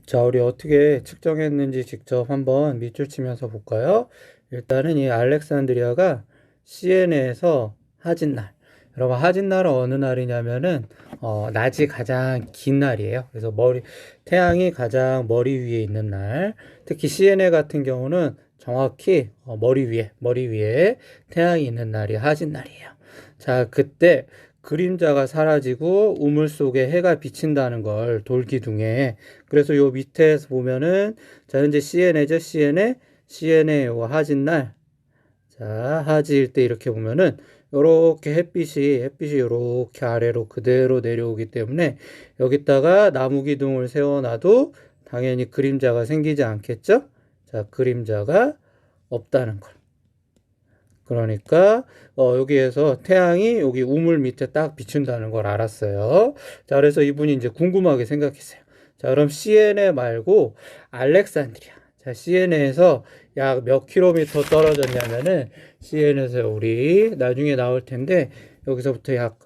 자, 우리 어떻게 측정했는지 직접 한번 밑줄 치면서 볼까요? 일단은 이 알렉산드리아가 시에네에서 하진 날. 여러분, 하진 날은 어느 날이냐면은, 낮이 가장 긴 날이에요. 그래서 태양이 가장 머리 위에 있는 날. 특히 시에네 같은 경우는 정확히 머리 위에 태양이 있는 날이 하진 날이에요. 자, 그때 그림자가 사라지고 우물 속에 해가 비친다는 걸 돌기둥에. 그래서 요 밑에서 보면은, 자, 현재 CNA죠. CNA 요 하진 날. 자, 하지일 때 이렇게 보면은 요렇게 햇빛이 요렇게 아래로 그대로 내려오기 때문에 여기다가 나무 기둥을 세워놔도 당연히 그림자가 생기지 않겠죠? 자, 그림자가 없다는 걸. 그러니까 여기에서 태양이 여기 우물 밑에 딱 비춘다는 걸 알았어요. 자, 그래서 이분이 이제 궁금하게 생각했어요. 자, 그럼 시에네 말고 알렉산드리아. 자, 시에네에서 약 몇 킬로미터 떨어졌냐면은 시에네에서 우리 나중에 나올 텐데 여기서부터 약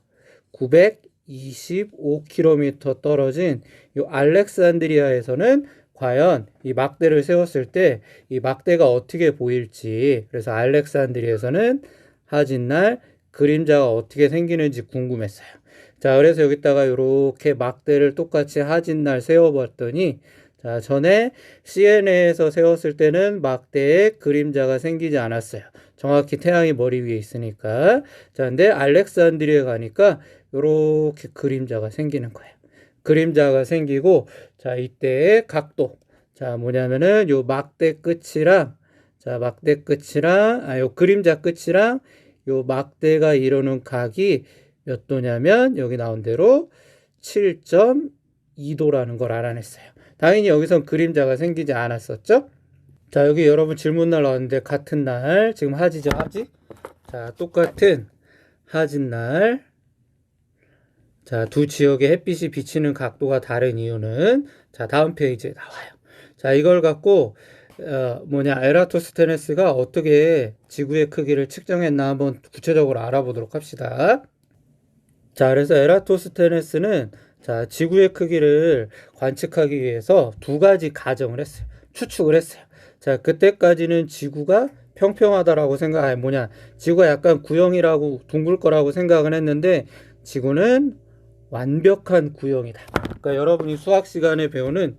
925km 떨어진 이 알렉산드리아에서는 과연 이 막대를 세웠을 때 이 막대가 어떻게 보일지, 그래서 알렉산드리아에서는 하진날 그림자가 어떻게 생기는지 궁금했어요. 자, 그래서 여기다가 이렇게 막대를 똑같이 하진날 세워봤더니, 자, 전에 CNA에서 세웠을 때는 막대에 그림자가 생기지 않았어요. 정확히 태양이 머리 위에 있으니까. 자, 근데 알렉산드리아에 가니까 이렇게 그림자가 생기는 거예요. 그림자가 생기고, 자, 이때의 각도. 자, 뭐냐면은 요 막대 끝이랑, 자, 요 그림자 끝이랑 요 막대가 이루는 각이 몇 도냐면 여기 나온 대로 7.2도라는 걸 알아냈어요. 당연히 여기선 그림자가 생기지 않았었죠? 자, 여기 여러분 질문 날 나왔는데 같은 날, 지금 하지죠, 하지? 자, 똑같은 하진 날. 자, 두 지역의 햇빛이 비치는 각도가 다른 이유는, 자, 다음 페이지에 나와요. 자, 이걸 갖고 에라토스테네스가 어떻게 지구의 크기를 측정했나 한번 구체적으로 알아보도록 합시다. 자, 그래서 에라토스테네스는, 자, 지구의 크기를 관측하기 위해서 두 가지 가정을 했어요. 추측을 했어요. 자, 그때까지는 지구가 평평하다라고 지구가 약간 구형이라고 둥글 거라고 생각을 했는데 지구는 완벽한 구형이다. 그러니까 여러분이 수학 시간에 배우는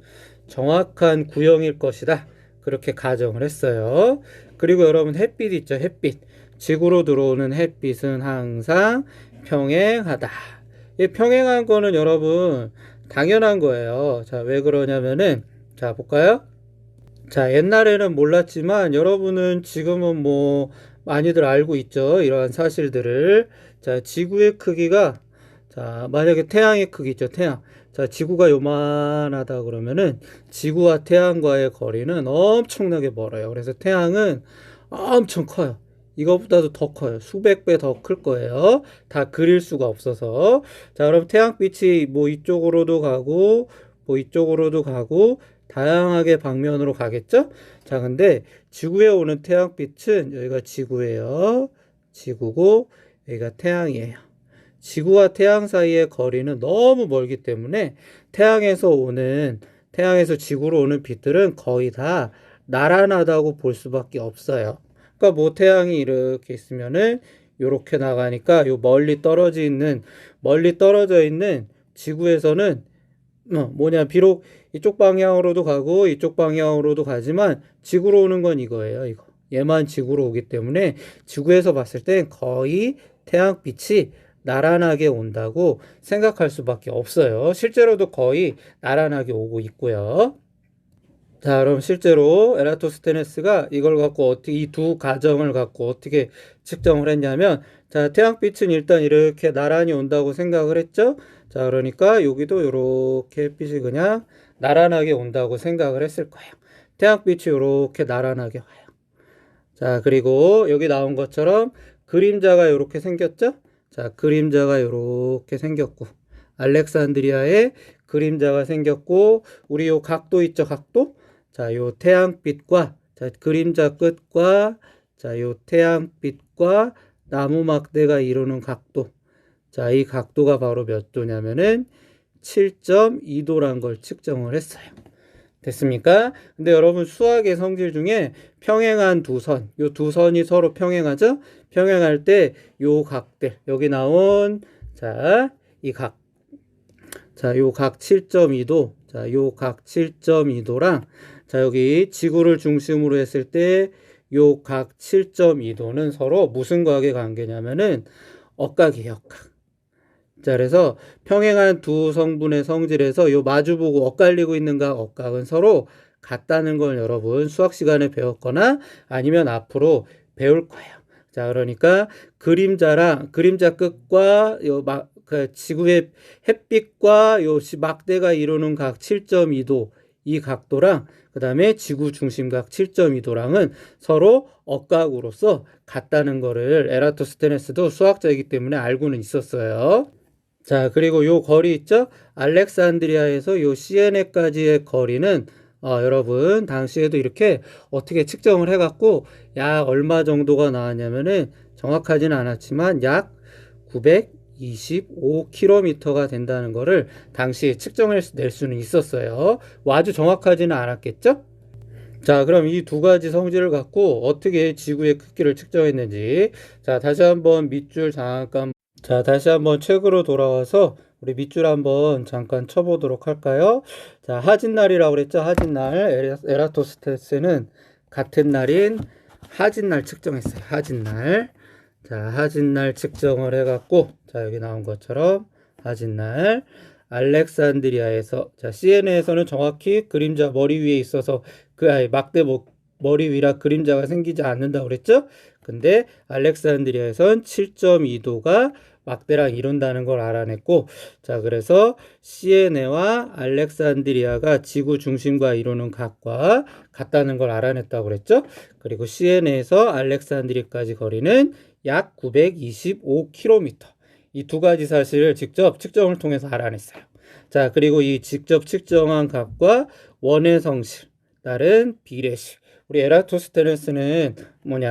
정확한 구형일 것이다. 그렇게 가정을 했어요. 그리고 여러분 햇빛 있죠, 햇빛. 지구로 들어오는 햇빛은 항상 평행하다. 이 평행한 거는 여러분 당연한 거예요. 자, 왜 그러냐면은, 자, 볼까요? 자, 옛날에는 몰랐지만 여러분은 지금은 뭐 많이들 알고 있죠. 이러한 사실들을. 자, 지구의 크기가, 자, 만약에 태양의 크기 있죠, 태양. 자, 지구가 요만하다 그러면은 지구와 태양과의 거리는 엄청나게 멀어요. 그래서 태양은 엄청 커요. 이거보다도 더 커요. 수백 배 더 클 거예요. 다 그릴 수가 없어서. 자, 그럼 태양빛이 뭐 이쪽으로도 가고, 뭐 이쪽으로도 가고, 다양하게 방면으로 가겠죠? 자, 근데 지구에 오는 태양빛은 여기가 지구예요. 지구고, 여기가 태양이에요. 지구와 태양 사이의 거리는 너무 멀기 때문에 태양에서 지구로 오는 빛들은 거의 다 나란하다고 볼 수밖에 없어요. 그러니까 뭐 태양이 이렇게 있으면은 이렇게 나가니까 요 멀리 떨어져 있는 지구에서는 비록 이쪽 방향으로도 가고 이쪽 방향으로도 가지만 지구로 오는 건 이거예요, 이거. 얘만 지구로 오기 때문에 지구에서 봤을 땐 거의 태양빛이 나란하게 온다고 생각할 수밖에 없어요. 실제로도 거의 나란하게 오고 있고요. 자, 그럼 실제로 에라토스테네스가 이걸 갖고 이 두 가정을 갖고 어떻게 측정을 했냐면, 자, 태양빛은 일단 이렇게 나란히 온다고 생각을 했죠? 자, 그러니까 여기도 이렇게 햇빛이 그냥 나란하게 온다고 생각을 했을 거예요. 태양빛이 이렇게 나란하게 와요. 자, 그리고 여기 나온 것처럼 그림자가 이렇게 생겼죠? 자, 그림자가 이렇게 생겼고, 알렉산드리아에 그림자가 생겼고, 우리 요 각도 있죠, 각도? 자, 요 태양빛과, 자, 그림자 끝과, 자, 요 태양빛과 나무 막대가 이루는 각도. 자, 이 각도가 바로 몇 도냐면은 7.2도란 걸 측정을 했어요. 됐습니까? 근데 여러분 수학의 성질 중에 평행한 두 선, 요 두 선이 서로 평행하죠? 평행할 때 요 각들, 여기 나온 자, 이 각. 자, 요 각 7.2도. 자, 요 각 7.2도랑 자, 여기 지구를 중심으로 했을 때 요 각 7.2도는 서로 무슨 각의 관계냐면은 억각이에요, 억각. 자, 그래서 평행한 두 성분의 성질에서 요 마주보고 엇갈리고 있는 각, 억각은 서로 같다는 걸 여러분 수학 시간에 배웠거나 아니면 앞으로 배울 거예요. 자, 그러니까 그림자 끝과 그 지구의 햇빛과 요 막대가 이루는 각 7.2도 이 각도랑 그 다음에 지구 중심각 7.2도랑은 서로 억각으로서 같다는 거를 에라토스테네스도 수학자이기 때문에 알고는 있었어요. 자, 그리고 요 거리 있죠? 알렉산드리아에서 요 시에네까지의 거리는 여러분 당시에도 이렇게 어떻게 측정을 해갖고 약 얼마 정도가 나왔냐면은 정확하지는 않았지만 약 925km가 된다는 거를 당시에 측정해낼 수는 있었어요. 뭐 아주 정확하지는 않았겠죠? 자, 그럼 이 두 가지 성질을 갖고 어떻게 지구의 크기를 측정했는지 자, 다시 한번 책으로 돌아와서 우리 밑줄 한번 잠깐 쳐보도록 할까요? 자, 하진날이라고 그랬죠? 하진날. 에라토스테네스는 같은 날인 하진날 측정했어요. 하진날. 자, 하진날 측정을 해갖고, 자, 여기 나온 것처럼 하진날. 알렉산드리아에서, 자, CNA에서는 정확히 그림자 머리 위에 있어서 막대 머리 위라 그림자가 생기지 않는다고 그랬죠? 근데 알렉산드리아에선 7.2도가 막대랑 이룬다는 걸 알아냈고, 자, 그래서 시에네와 알렉산드리아가 지구 중심과 이루는 각과 같다는 걸 알아냈다고 그랬죠? 그리고 시에네에서 알렉산드리아까지 거리는 약 925km. 이 두 가지 사실을 직접 측정을 통해서 알아냈어요. 자, 그리고 이 직접 측정한 각과 원의 성실, 다른 비례식. 우리 에라토스테네스는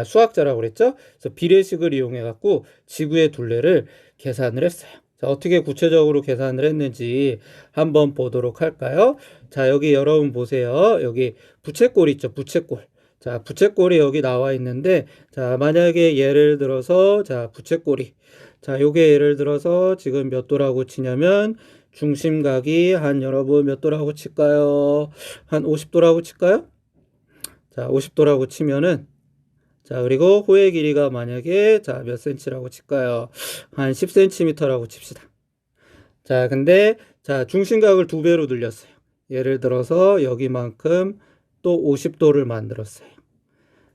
수학자라고 그랬죠? 그래서 비례식을 이용해 갖고 지구의 둘레를 계산을 했어요. 자, 어떻게 구체적으로 계산을 했는지 한번 보도록 할까요? 자, 여기 여러분 보세요. 여기 부채꼴 있죠? 부채꼴. 자, 부채꼴이 여기 나와 있는데, 자, 만약에 예를 들어서, 자, 부채꼴이. 자, 요게 예를 들어서 지금 몇 도라고 치냐면, 중심각이 여러분 몇 도라고 칠까요? 한 50도라고 칠까요? 자, 50도라고 치면은, 자, 그리고 호의 길이가 만약에, 자, 몇 cm라고 칠까요? 한 10cm라고 칩시다. 자, 근데, 자, 중심각을 2배로 늘렸어요. 예를 들어서 여기만큼 또 50도를 만들었어요.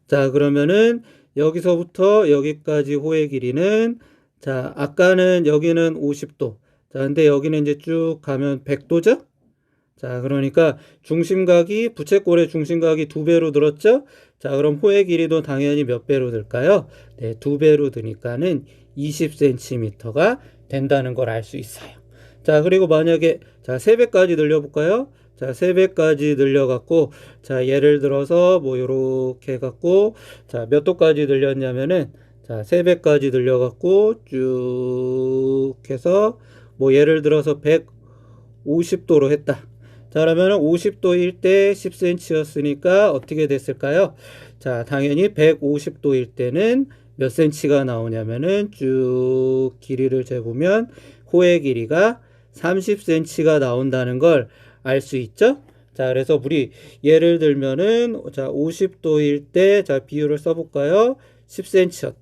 자, 그러면은 여기서부터 여기까지 호의 길이는, 자, 아까는 여기는 50도. 자, 근데 여기는 이제 쭉 가면 100도죠? 자, 그러니까 부채꼴의 중심각이 2배로 늘었죠? 자, 그럼 호의 길이도 당연히 몇 배로 늘까요? 네, 2배로 드니까는 20cm가 된다는 걸 알 수 있어요. 자, 그리고 만약에, 자, 3배까지 늘려볼까요? 자, 3배까지 늘려갖고, 자, 예를 들어서, 요렇게 해갖고, 자, 몇 도까지 늘렸냐면은, 자, 3배까지 늘려갖고, 쭉 해서, 예를 들어서 150도로 했다. 자, 그러면 50도일 때 10cm였으니까 어떻게 됐을까요? 자, 당연히 150도일 때는 몇 cm가 나오냐면은 쭉 길이를 재보면 호의 길이가 30cm가 나온다는 걸 알 수 있죠? 자, 그래서 우리 예를 들면은 자, 50도일 때 자, 비율을 써볼까요? 10cm였다.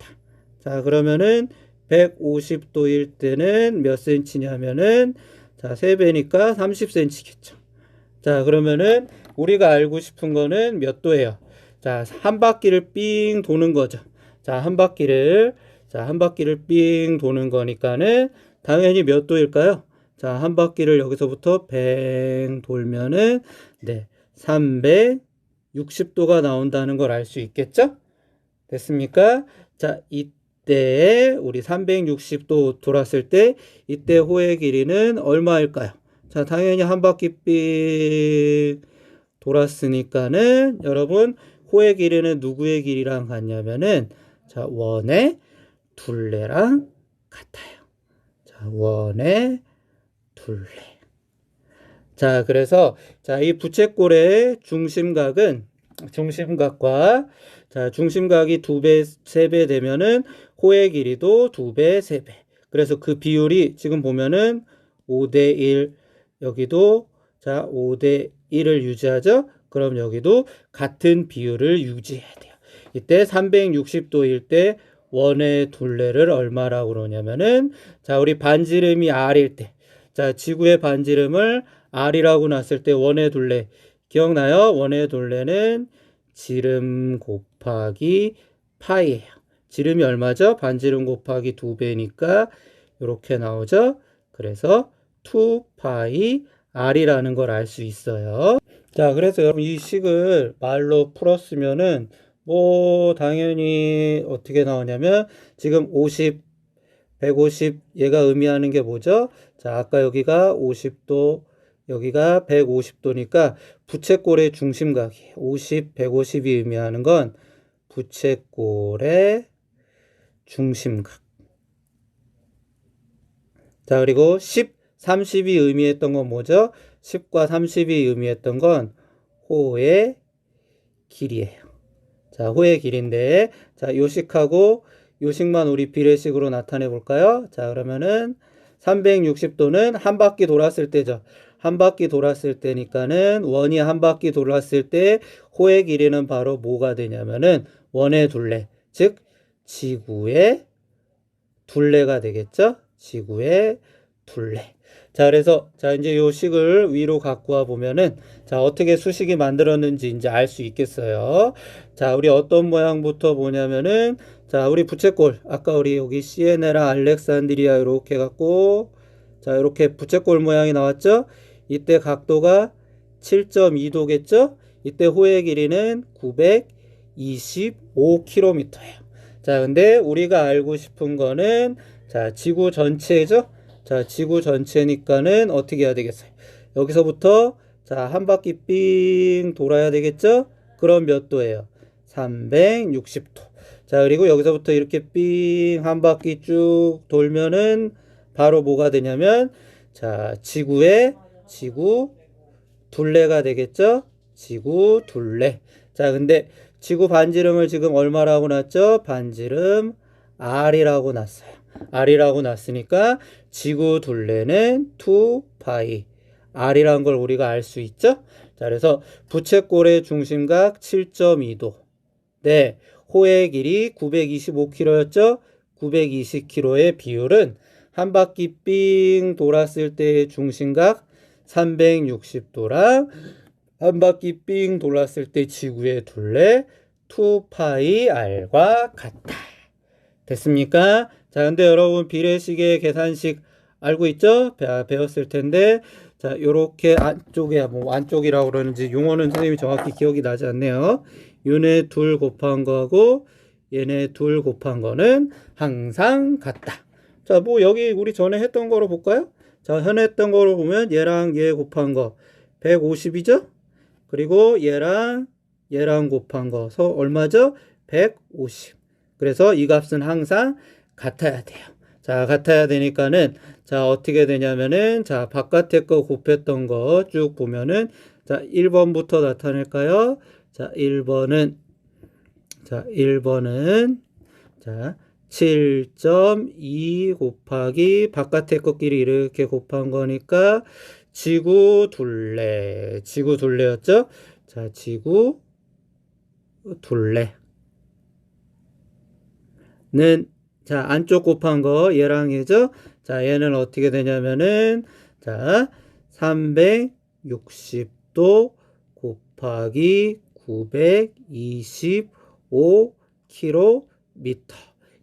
자, 그러면은 150도일 때는 몇 cm냐면은 자, 3배니까 30cm겠죠. 자, 그러면은 우리가 알고 싶은 거는 몇 도예요? 자, 한 바퀴를 삥 도는 거죠. 자, 한 바퀴를 삥 도는 거니까는 당연히 몇 도일까요? 자, 한 바퀴를 여기서부터 뱅 돌면은 네, 360도가 나온다는 걸 알 수 있겠죠? 됐습니까? 자, 이때 우리 360도 돌았을 때 이때 호의 길이는 얼마일까요? 자, 당연히 한 바퀴 삥 돌았으니까는 여러분 호의 길이는 누구의 길이랑 같냐면은 자, 원의 둘레랑 같아요. 자, 원의 둘레. 자, 그래서 자, 이 부채꼴의 중심각과 자, 중심각이 2배, 3배 되면은 호의 길이도 2배, 3배. 그래서 그 비율이 지금 보면은 5대 1, 여기도 자, 5대 1을 유지하죠? 그럼 여기도 같은 비율을 유지해야 돼요. 이때 360도일 때 원의 둘레를 얼마라고 그러냐면은 자, 우리 반지름이 R일 때 자, 지구의 반지름을 R이라고 놨을 때 원의 둘레 기억나요? 원의 둘레는 지름 곱하기 파이예요. 지름이 얼마죠? 반지름 곱하기 2배니까 이렇게 나오죠? 그래서 2파이 R이라는 걸 알 수 있어요. 자, 그래서 여러분 이 식을 말로 풀었으면은 뭐 당연히 어떻게 나오냐면 지금 50, 150 얘가 의미하는 게 뭐죠? 자, 아까 여기가 50도, 여기가 150도니까 부채꼴의 중심각이 50, 150이 의미하는 건 부채꼴의 중심각. 자, 그리고 10, 30이 의미했던 건 뭐죠? 10과 30이 의미했던 건 호의 길이에요. 자, 호의 길인데, 자, 요식하고 요식만 우리 비례식으로 나타내 볼까요? 자, 그러면은 360도는 한 바퀴 돌았을 때죠. 한 바퀴 돌았을 때니까는 원이 한 바퀴 돌았을 때 호의 길이는 바로 뭐가 되냐면은 원의 둘레, 즉 지구의 둘레가 되겠죠? 지구의 둘레. 자, 그래서 자, 이제 요 식을 위로 갖고 와 보면은 자, 어떻게 수식이 만들었는지 이제 알 수 있겠어요. 자, 우리 어떤 모양부터 보냐면은 자, 우리 부채꼴 아까 우리 여기 시에네라 알렉산드리아 이렇게 갖고 자, 이렇게 부채꼴 모양이 나왔죠? 이때 각도가 7.2도겠죠? 이때 호의 길이는 925km예요. 자, 근데 우리가 알고 싶은 거는 자, 지구 전체죠? 자, 지구 전체니까는 어떻게 해야 되겠어요? 여기서부터 자, 한 바퀴 삥 돌아야 되겠죠? 그럼 몇 도예요? 360도. 자, 그리고 여기서부터 이렇게 삥 한 바퀴 쭉 돌면은 바로 뭐가 되냐면 자, 지구 둘레가 되겠죠? 지구 둘레. 자, 근데 지구 반지름을 지금 얼마라고 놨죠? 반지름 R이라고 놨어요. R이라고 놨으니까 지구 둘레는 2파이 R이라는 걸 우리가 알 수 있죠? 자, 그래서 부채꼴의 중심각 7.2도. 네, 호의 길이 925km였죠? 920km의 비율은 한 바퀴 삥 돌았을 때의 중심각 360도랑 한 바퀴 삥 돌았을 때 지구의 둘레 2파이 R과 같다. 됐습니까? 자, 근데 여러분 비례식의 계산식 알고 있죠? 배웠을 텐데 자, 요렇게 안쪽에 뭐 안쪽이라고 그러는지 용어는 선생님이 정확히 기억이 나지 않네요. 요네 둘 곱한 거하고 얘네 둘 곱한 거는 항상 같다. 자, 뭐 여기 우리 전에 했던 거로 볼까요? 자, 현에 했던 거로 보면 얘랑 얘 곱한 거 150이죠? 그리고 얘랑 곱한 거 얼마죠? 150. 그래서 이 값은 항상 같아야 돼요. 자, 같아야 되니까는 자, 어떻게 되냐면은 자, 바깥에 거 곱했던 거 쭉 보면은 자, 1번부터 나타낼까요? 자, 1번은 자, 7.2 곱하기 바깥에 것끼리 이렇게 곱한 거니까 지구 둘레였죠? 자, 지구 둘레는 자, 안쪽 곱한 거 얘랑 얘죠? 자, 얘는 어떻게 되냐면은 자, 360도 곱하기 925km.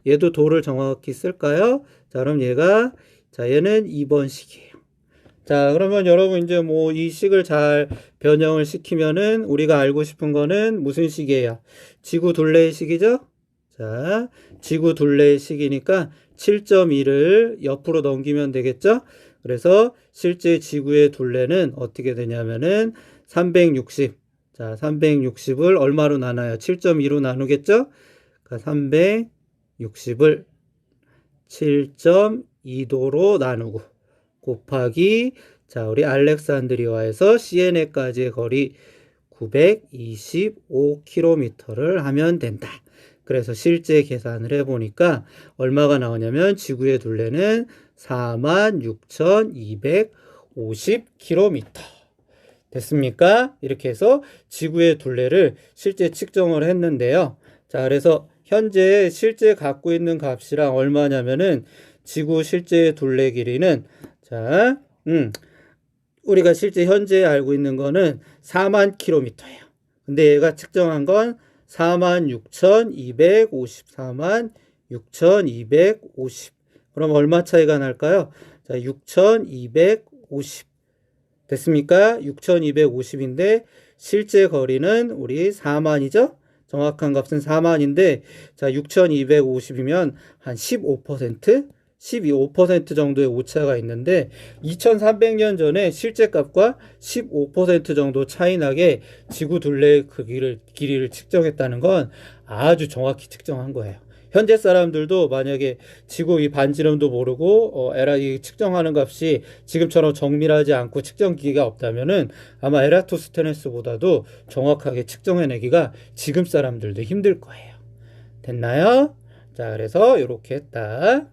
얘도 도를 정확히 쓸까요? 자, 그럼 얘는 2번식이에요. 자, 그러면 여러분 이제 뭐 이 식을 잘 변형을 시키면은 우리가 알고 싶은 거는 무슨 식이에요? 지구 둘레의 식이죠? 자, 지구 둘레의 식이니까 7.2를 옆으로 넘기면 되겠죠? 그래서 실제 지구의 둘레는 어떻게 되냐면은 360. 자, 360을 얼마로 나눠요? 7.2로 나누겠죠? 그러니까 360을 7.2도로 나누고 곱하기 자, 우리 알렉산드리아에서 시에네까지의 거리 925km를 하면 된다. 그래서 실제 계산을 해보니까 얼마가 나오냐면 지구의 둘레는 46,250km. 됐습니까? 이렇게 해서 지구의 둘레를 실제 측정을 했는데요. 자, 그래서 현재 실제 갖고 있는 값이랑 얼마냐면은 지구 실제 둘레 길이는 자, 우리가 실제 현재 알고 있는 거는 4만 킬로미터예요. 근데 얘가 측정한 건 46,250, 46,250. 그럼 얼마 차이가 날까요? 자, 6,250. 됐습니까? 6,250인데 실제 거리는 우리 4만이죠? 정확한 값은 4만인데 자, 6,250이면 한 15%? 12% 정도의 오차가 있는데 2300년 전에 실제 값과 15% 정도 차이 나게 지구 둘레의 길이를 측정했다는 건 아주 정확히 측정한 거예요. 현재 사람들도 만약에 지구 이 반지름도 모르고 이 측정하는 값이 지금처럼 정밀하지 않고 측정기기가 없다면은 아마 에라토스테네스보다도 정확하게 측정해내기가 지금 사람들도 힘들 거예요. 됐나요? 자, 그래서 이렇게 했다.